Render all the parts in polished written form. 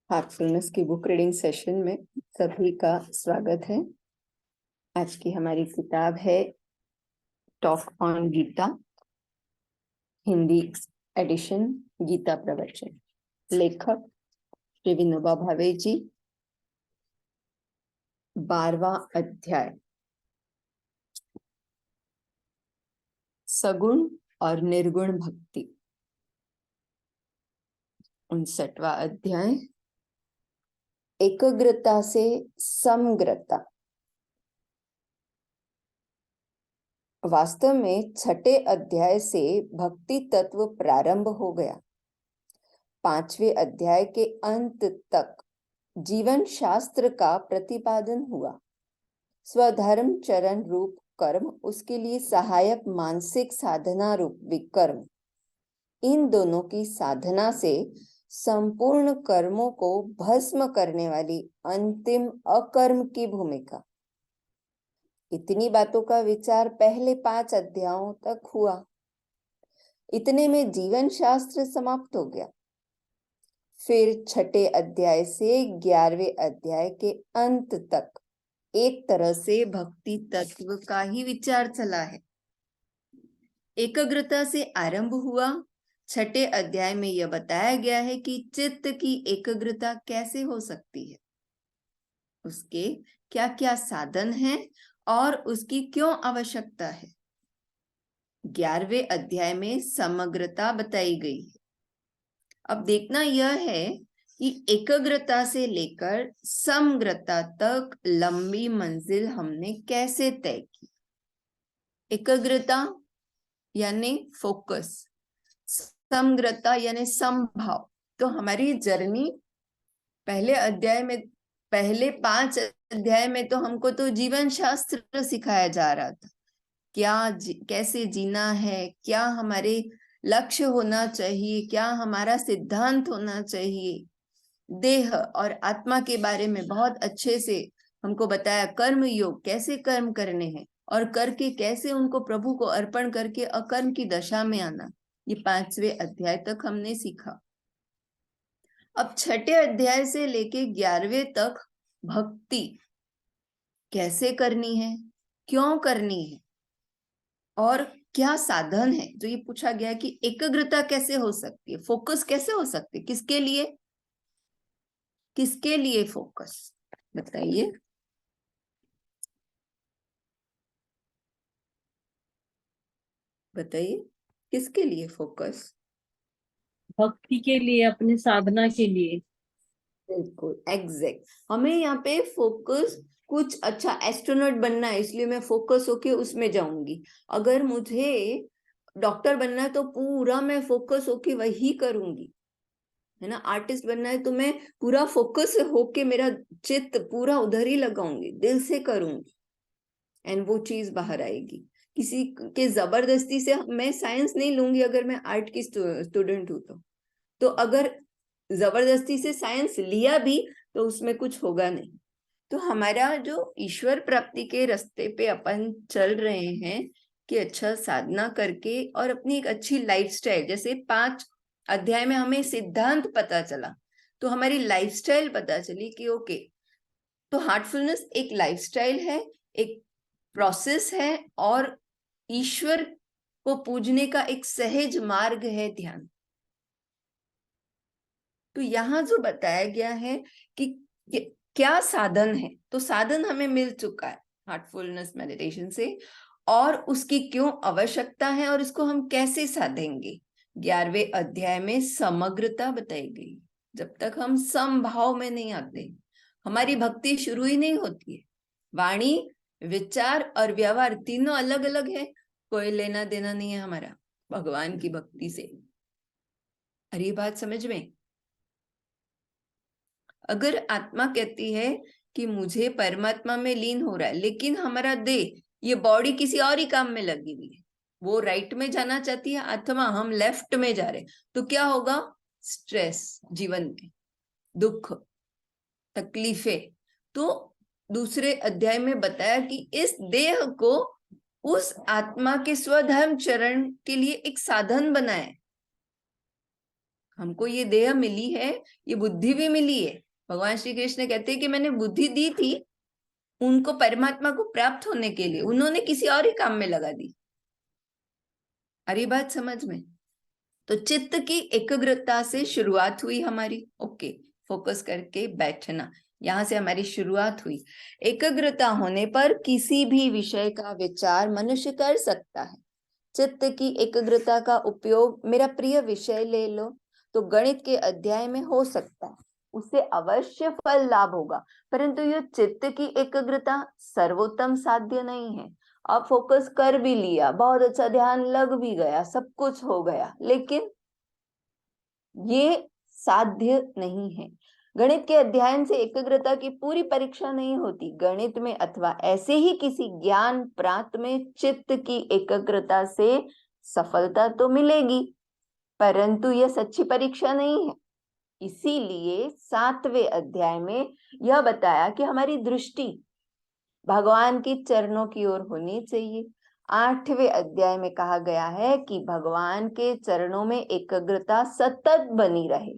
Heartfulness की book reading session में सभी का स्वागत है। आज की हमारी किताब है talk on Gita, Hindi edition, Gita प्रवचन। लेखक श्री विनोबा भावे जी। 12वां अध्याय, सगुण और निर्गुण भक्ति। 59वां अध्याय, एकाग्रता से समग्रता। वास्तव में छठे अध्याय से भक्ति तत्व प्रारंभ हो गया। 5वें अध्याय के अंत तक जीवन शास्त्र का प्रतिपादन हुआ। स्वधर्म चरण रूप कर्म, उसके लिए सहायक मानसिक साधना रूप विकर्म, इन दोनों की साधना से संपूर्ण कर्मों को भस्म करने वाली अंतिम अकर्म की भूमिका। इतनी बातों का विचार पहले 5 अध्यायों तक हुआ। इतने में जीवन शास्त्र समाप्त हो गया। फिर छठे अध्याय से 11वें अध्याय के अंत तक एक तरह से भक्ति तत्व का ही विचार चला है। एकाग्रता से आरंभ हुआ। छठे अध्याय में यह बताया गया है कि चित्त की एकाग्रता कैसे हो सकती है, उसके क्या क्या साधन हैं और उसकी क्यों आवश्यकता है। 11वें अध्याय में समग्रता बताई गई है। अब देखना यह है कि एकाग्रता से लेकर समग्रता तक लंबी मंजिल हमने कैसे तय की। एकाग्रता यानी फोकस, समग्रता यानी समभाव। तो हमारी जर्नी पहले अध्याय में, पहले 5 अध्याय में तो हमको तो जीवन शास्त्र सिखाया जा रहा था, कैसे जीना है, क्या हमारे लक्ष्य होना चाहिए, क्या हमारा सिद्धांत होना चाहिए। देह और आत्मा के बारे में बहुत अच्छे से हमको बताया। कर्म योग, कैसे कर्म करने हैं और करके कैसे उनको प्रभु को अर्पण करके अकर्म की दशा में आना, ये 5वें अध्याय तक हमने सीखा। अब छठे अध्याय से लेके 11वें तक भक्ति कैसे करनी है, क्यों करनी है और क्या साधन है, जो ये पूछा गया कि एकाग्रता कैसे हो सकती है, फोकस कैसे हो सकती है, किसके लिए, किसके लिए फोकस, बताइए। बताइए किसके लिए फोकस। भक्ति के लिए, अपने साधना के लिए। बिल्कुल एग्जैक्ट। हमें यहाँ पे फोकस कुछ अच्छा एस्ट्रोनॉट बनना है, इसलिए मैं फोकस होके उसमें जाऊंगी। अगर मुझे डॉक्टर बनना है तो पूरा मैं फोकस होके वही करूंगी, है ना। आर्टिस्ट बनना है तो मैं पूरा फोकस होके, मेरा चित्त पूरा उधर ही लगाऊंगी, दिल से करूंगी, एंड वो चीज बाहर आएगी। किसी के जबरदस्ती से मैं साइंस नहीं लूंगी अगर मैं आर्ट की स्टूडेंट हूं तो अगर जबरदस्ती से साइंस लिया भी तो उसमें कुछ होगा नहीं। तो हमारा जो ईश्वर प्राप्ति के रास्ते पे अपन चल रहे हैं कि अच्छा साधना करके और अपनी एक अच्छी लाइफस्टाइल, जैसे 5 अध्याय में हमें सिद्धांत पता चला तो हमारी लाइफस्टाइल पता चली कि ओके, तो हार्टफुलनेस एक लाइफस्टाइल है, एक प्रोसेस है और ईश्वर को पूजने का एक सहज मार्ग है ध्यान। तो यहाँ जो बताया गया है कि क्या साधन है, तो साधन हमें मिल चुका है हार्टफुलनेस मेडिटेशन से, और उसकी क्यों आवश्यकता है और इसको हम कैसे साधेंगे। 11वें अध्याय में समग्रता बताई गई। जब तक हम समभाव में नहीं आते, हमारी भक्ति शुरू ही नहीं होती है। वाणी, विचार और व्यवहार तीनों अलग अलग है, कोई लेना देना नहीं है हमारा भगवान की भक्ति से। अरे ये बात समझ में। अगर आत्मा कहती है कि मुझे परमात्मा में लीन हो रहा है, लेकिन हमारा देह, ये बॉडी किसी और ही काम में लगी हुई है, वो राइट में जाना चाहती है आत्मा, हम लेफ्ट में जा रहे, तो क्या होगा, स्ट्रेस जीवन में, दुख, तकलीफें। तो दूसरे अध्याय में बताया कि इस देह को उस आत्मा के स्वधर्म चरण के लिए एक साधन बनाए। हमको ये देह मिली है, ये बुद्धि भी मिली है। भगवान श्री कृष्ण कहते हैं कि मैंने बुद्धि दी थी उनको परमात्मा को प्राप्त होने के लिए, उन्होंने किसी और ही काम में लगा दी। अरे बात समझ में? तो चित्त की एकाग्रता से शुरुआत हुई हमारी। ओके, फोकस करके बैठना, यहाँ से हमारी शुरुआत हुई। एकाग्रता होने पर किसी भी विषय का विचार मनुष्य कर सकता है। चित्त की एकाग्रता का उपयोग, मेरा प्रिय विषय ले लो तो गणित के अध्याय में हो सकता है, उससे अवश्य फल लाभ होगा, परंतु ये चित्त की एकाग्रता सर्वोत्तम साध्य नहीं है। अब फोकस कर भी लिया, बहुत अच्छा ध्यान लग भी गया, सब कुछ हो गया, लेकिन ये साध्य नहीं है। गणित के अध्ययन से एकाग्रता की पूरी परीक्षा नहीं होती। गणित में अथवा ऐसे ही किसी ज्ञान प्राप्त में चित्त की एकाग्रता से सफलता तो मिलेगी, परंतु यह सच्ची परीक्षा नहीं है। इसीलिए 7वें अध्याय में यह बताया कि हमारी दृष्टि भगवान के चरणों की ओर होनी चाहिए। 8वें अध्याय में कहा गया है कि भगवान के चरणों में एकाग्रता सतत बनी रहे,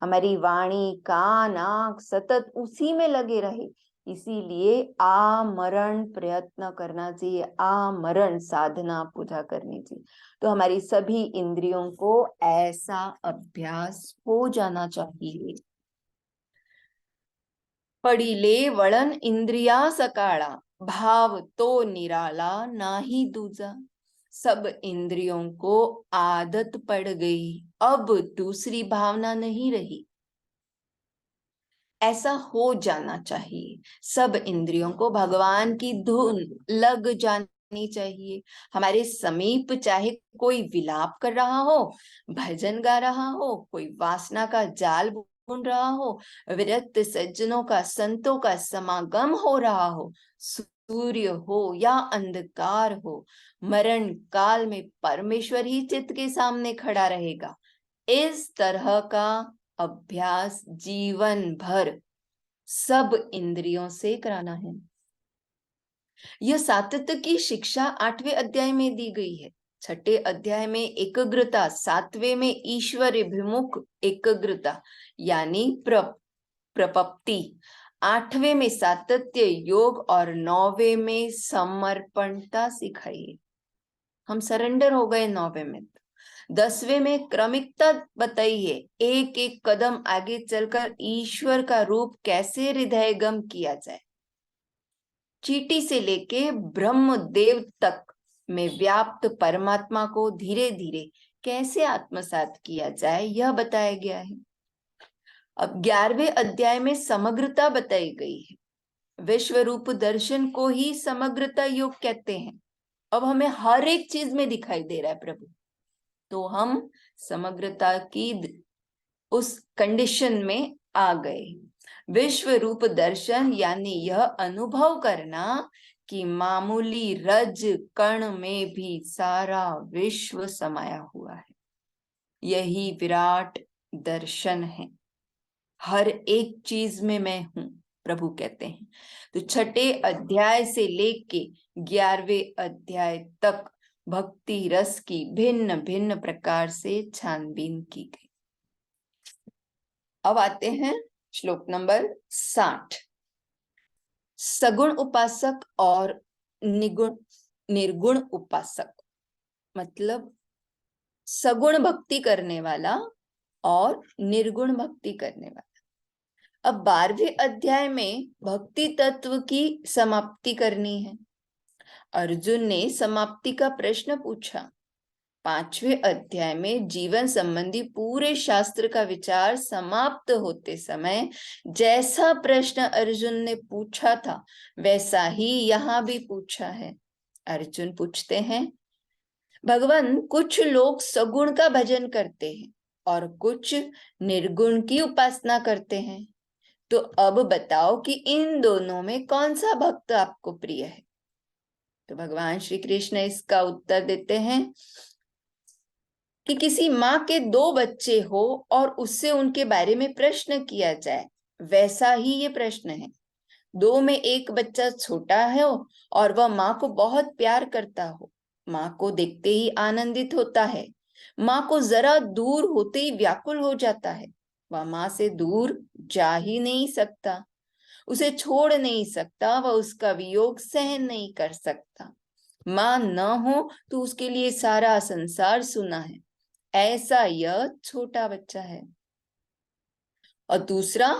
हमारी वाणी, कान, आंख सतत उसी में लगे रहे। इसीलिए आमरण प्रयत्न करना चाहिए, आमरण साधना पूजा करनी चाहिए। तो हमारी सभी इंद्रियों को ऐसा अभ्यास हो जाना चाहिए। पडिले वळण इंद्रिया सकाळा, भाव तो निराला नाही दूजा। सब इंद्रियों को आदत पड़ गई, अब दूसरी भावना नहीं रही। ऐसा हो जाना चाहिए। सब इंद्रियों को भगवान की धुन लग जानी चाहिए। हमारे समीप चाहे कोई विलाप कर रहा हो, भजन गा रहा हो, कोई वासना का जाल बुन रहा हो, विरक्त सज्जनों का, संतों का समागम हो रहा हो, सूर्य हो या अंधकार हो, मरण काल में परमेश्वर ही चित्त के सामने खड़ा रहेगा। इस तरह का अभ्यास जीवन भर सब इंद्रियों से कराना है। यह सातत्य की शिक्षा 8वें अध्याय में दी गई है। 6ठे अध्याय में एकाग्रता, 7वें में ईश्वर अभिमुख एकाग्रता यानी प्रपत्ति, 8वें में सातत्य योग और 9वें में समर्पणता सिखाई है। हम सरेंडर हो गए 9वें में। 10वें में क्रमिकता बताई है, एक एक कदम आगे चलकर ईश्वर का रूप कैसे हृदयगम किया जाए। चींटी से लेके ब्रह्मदेव तक में व्याप्त परमात्मा को धीरे धीरे कैसे आत्मसात किया जाए, यह बताया गया है। अब 11वें अध्याय में समग्रता बताई गई है। विश्व रूप दर्शन को ही समग्रता योग कहते हैं। अब हमें हर एक चीज में दिखाई दे रहा है प्रभु, तो हम समग्रता की उस कंडीशन में आ गए। विश्व रूप दर्शन यानी यह अनुभव करना कि मामूली रज कण में भी सारा विश्व समाया हुआ है। यही विराट दर्शन है। हर एक चीज में मैं हूं, प्रभु कहते हैं। तो 6ठे अध्याय से लेके 11वें अध्याय तक भक्ति रस की भिन्न भिन्न प्रकार से छानबीन की गई। अब आते हैं श्लोक नंबर 60। सगुण उपासक और निर्गुण उपासक, मतलब सगुण भक्ति करने वाला और निर्गुण भक्ति करने वाला। अब 12वें अध्याय में भक्ति तत्व की समाप्ति करनी है। अर्जुन ने समाप्ति का प्रश्न पूछा। 5वें अध्याय में जीवन संबंधी पूरे शास्त्र का विचार समाप्त होते समय जैसा प्रश्न अर्जुन ने पूछा था वैसा ही यहाँ भी पूछा है। अर्जुन पूछते हैं, भगवान कुछ लोग सगुण का भजन करते हैं और कुछ निर्गुण की उपासना करते हैं, तो अब बताओ कि इन दोनों में कौन सा भक्त आपको प्रिय है। तो भगवान श्री कृष्ण इसका उत्तर देते हैं कि किसी माँ के 2 बच्चे हो और उससे उनके बारे में प्रश्न किया जाए, वैसा ही ये प्रश्न है। 2 में एक बच्चा छोटा है और वह माँ को बहुत प्यार करता हो, माँ को देखते ही आनंदित होता है, माँ को जरा दूर होते ही व्याकुल हो जाता है। वह माँ से दूर जा ही नहीं सकता, उसे छोड़ नहीं सकता, वह उसका वियोग सहन नहीं कर सकता। माँ न हो तो उसके लिए सारा संसार सुना है, ऐसा यह छोटा बच्चा है। और दूसरा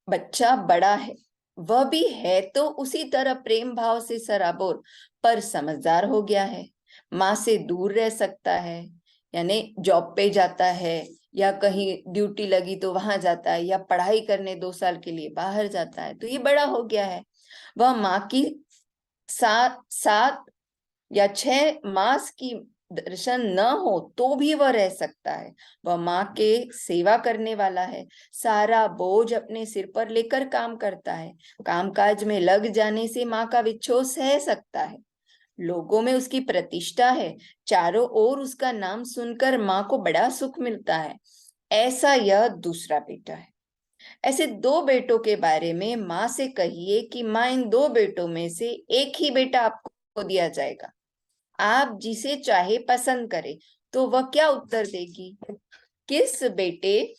बच्चा बड़ा है, वह भी है तो उसी तरह प्रेम भाव से सराबोर, पर समझदार हो गया है। माँ से दूर रह सकता है, यानी जॉब पे जाता है या कहीं ड्यूटी लगी तो वहां जाता है, या पढ़ाई करने 2 साल के लिए बाहर जाता है, तो ये बड़ा हो गया है। वह माँ की 7 या 6 मास की दर्शन न हो तो भी वह रह सकता है। वह माँ के सेवा करने वाला है, सारा बोझ अपने सिर पर लेकर काम करता है। कामकाज में लग जाने से माँ का विक्षोभ सह सकता है। लोगों में उसकी प्रतिष्ठा है, चारों ओर उसका नाम सुनकर माँ को बड़ा सुख मिलता है। ऐसा यह दूसरा बेटा है। ऐसे 2 बेटों के बारे में माँ से कहिए कि माँ इन 2 बेटों में से एक ही बेटा आपको दिया जाएगा, आप जिसे चाहे पसंद करें। तो वह क्या उत्तर देगी? किस बेटे